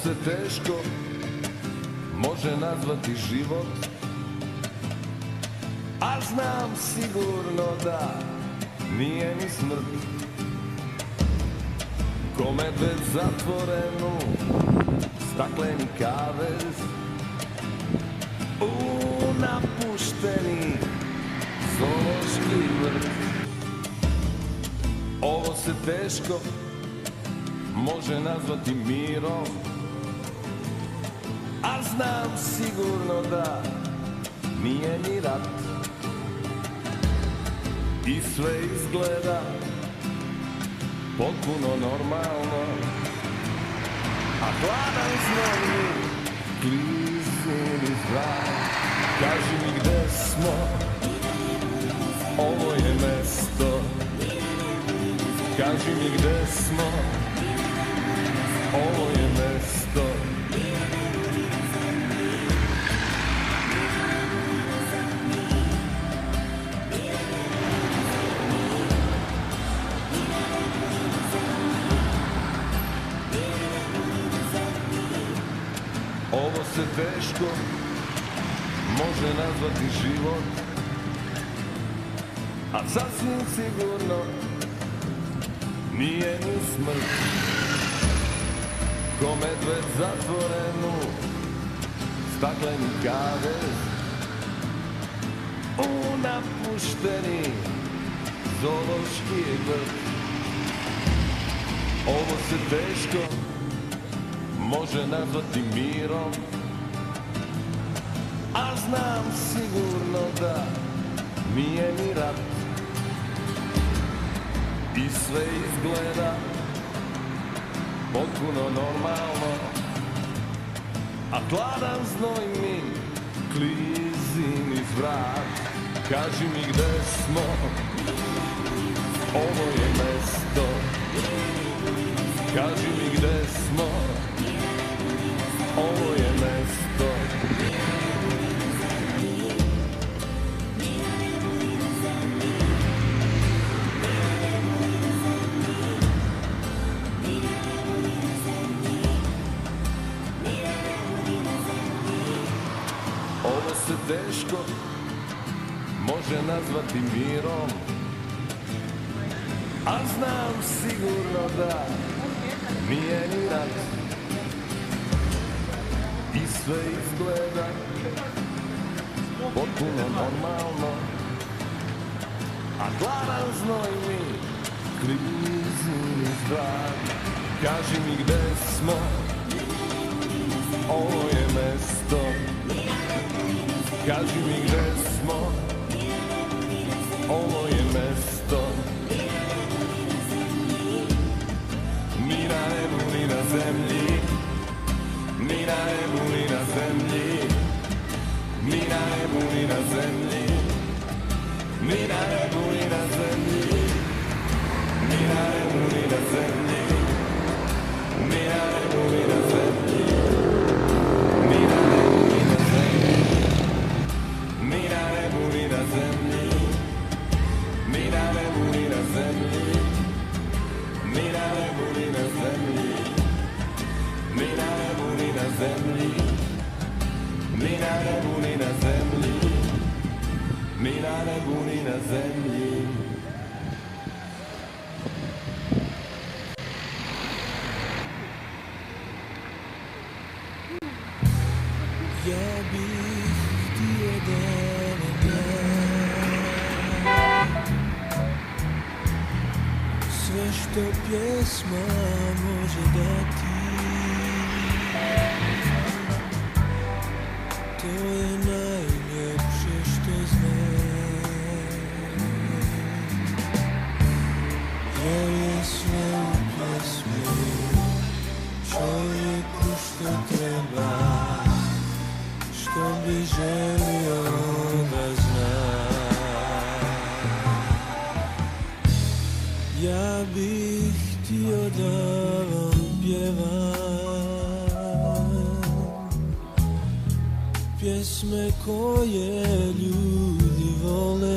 se teško može nazvati život, a znam sigurno da nije ni smrt. Ko medved zatvoren u stakleni kavez, u napušteni zoološki vrt. Ovo se teško može nazvati mirom, a znam sigurno da nije ni rat. I sve izgleda potpuno normalno, a hladan znoj mi klizi niz vrat. Kaži mi gde smo, ovo je mesto. Kaži mi gde smo, ovo je mesto. Ovo se teško može nazvati život, a sasvim sigurno nije ni smrt. Ko medved zatvoren u stakleni kavez, u napušteni zoološki vrt. Ovo se teško može nazvati mirom, a znam sigurno da nije ni rat. I sve izgleda potpuno normalno, a hladan znoj mi klizi niz vrat. Kaži mi gde smo, ovo je mesto. Kaži mi gde smo, ovo je mesto. Ovo se teško može nazvati mirom, a znam sigurno da nije ni rat. I sve izgleda potpuno normalno, a hladan znoj mi klizi niz vrat. Kaži mi gde smo, ovo je mesto. Kaži mi gde smo, ovo je mesto. Ni na nebu, ni na zemlji, ni na nebu, ni na zemlji, ni na nebu, ni na zemlji, ni na nebu, ni na zemlji, ni na nebu, ni na zemlji, ni na nebu, ni na zemlji, ni na nebu, ni na zemlji, ni na nebu, ni na zemlji, ni na nebu, ni na zemlji, ni na nebu, ni na zemlji, ni na nebu, ni na zemlji, ni na nebu, ni na zemlji, ni na nebu, ni na zemlji. Ja bih htio da me sve što pjesma može dati, to je najljepše što znam. Jer je sve u pjesmi čovjeku što treba, što bi želio da zna. Ja bih htio da vam pjevam pjesme koje ljudi vole,